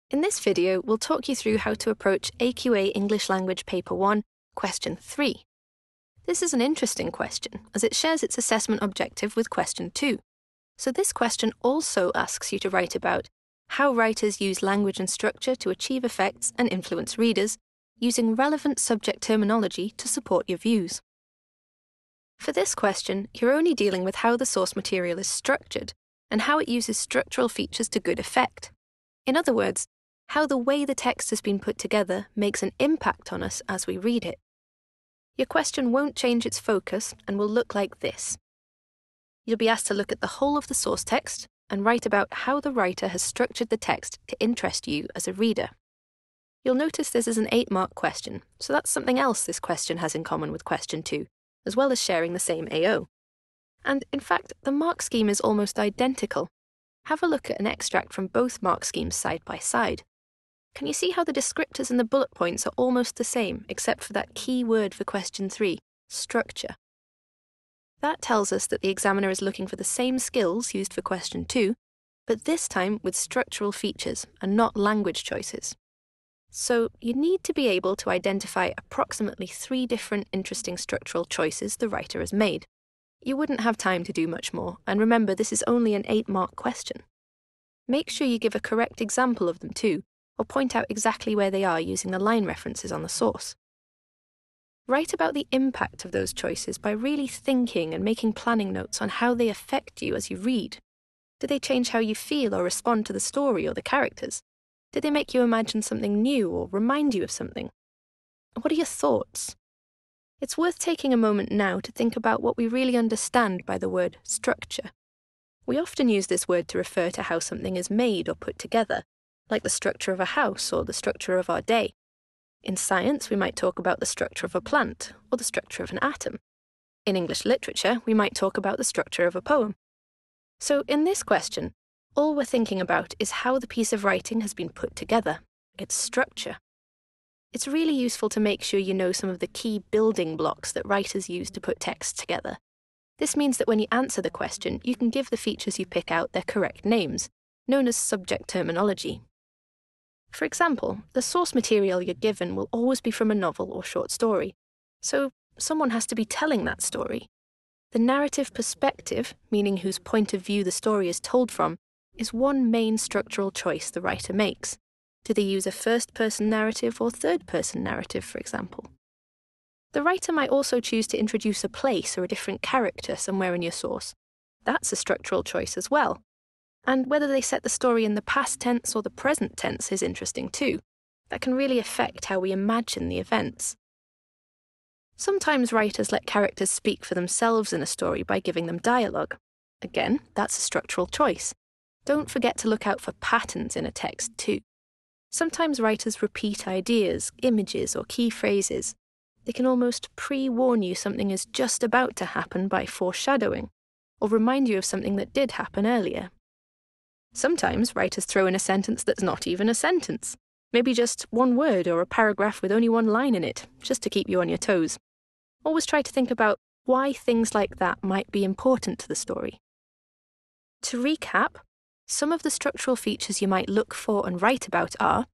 In this video, we'll talk you through how to approach AQA English Language Paper 1, Question 3. This is an interesting question, as it shares its assessment objective with Question 2. So this question also asks you to write about how writers use language and structure to achieve effects and influence readers, using relevant subject terminology to support your views. For this question, you're only dealing with how the source material is structured and how it uses structural features to good effect. In other words, how the way the text has been put together makes an impact on us as we read it. Your question won't change its focus and will look like this. You'll be asked to look at the whole of the source text and write about how the writer has structured the text to interest you as a reader. You'll notice this is an 8-mark question, so that's something else this question has in common with Question 2, as well as sharing the same AO. And in fact, the mark scheme is almost identical. Have a look at an extract from both mark schemes side by side. Can you see how the descriptors and the bullet points are almost the same, except for that key word for Question 3, structure? That tells us that the examiner is looking for the same skills used for Question 2, but this time with structural features and not language choices. So you need to be able to identify approximately 3 different interesting structural choices the writer has made. You wouldn't have time to do much more, and remember this is only an 8-mark question. Make sure you give a correct example of them too, or point out exactly where they are using the line references on the source. Write about the impact of those choices by really thinking and making planning notes on how they affect you as you read. Do they change how you feel or respond to the story or the characters? Did they make you imagine something new or remind you of something? What are your thoughts? It's worth taking a moment now to think about what we really understand by the word structure. We often use this word to refer to how something is made or put together, like the structure of a house or the structure of our day. In science, we might talk about the structure of a plant or the structure of an atom. In English literature, we might talk about the structure of a poem. So in this question, all we're thinking about is how the piece of writing has been put together, its structure. It's really useful to make sure you know some of the key building blocks that writers use to put text together. This means that when you answer the question, you can give the features you pick out their correct names, known as subject terminology. For example, the source material you're given will always be from a novel or short story, so someone has to be telling that story. The narrative perspective, meaning whose point of view the story is told from, is one main structural choice the writer makes. Do they use a first-person narrative or third-person narrative, for example? The writer might also choose to introduce a place or a different character somewhere in your source. That's a structural choice as well. And whether they set the story in the past tense or the present tense is interesting too. That can really affect how we imagine the events. Sometimes writers let characters speak for themselves in a story by giving them dialogue. Again, that's a structural choice. Don't forget to look out for patterns in a text too. Sometimes writers repeat ideas, images, or key phrases. They can almost pre-warn you something is just about to happen by foreshadowing, or remind you of something that did happen earlier. Sometimes writers throw in a sentence that's not even a sentence, maybe just one word or a paragraph with only one line in it, just to keep you on your toes. Always try to think about why things like that might be important to the story. To recap, some of the structural features you might look for and write about are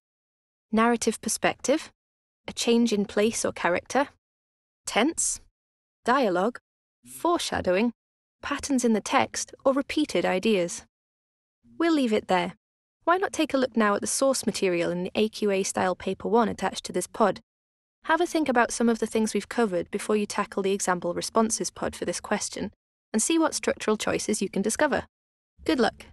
narrative perspective, a change in place or character, tense, dialogue, foreshadowing, patterns in the text, or repeated ideas. We'll leave it there. Why not take a look now at the source material in the AQA style Paper 1 attached to this pod? Have a think about some of the things we've covered before you tackle the example responses pod for this question, and see what structural choices you can discover. Good luck!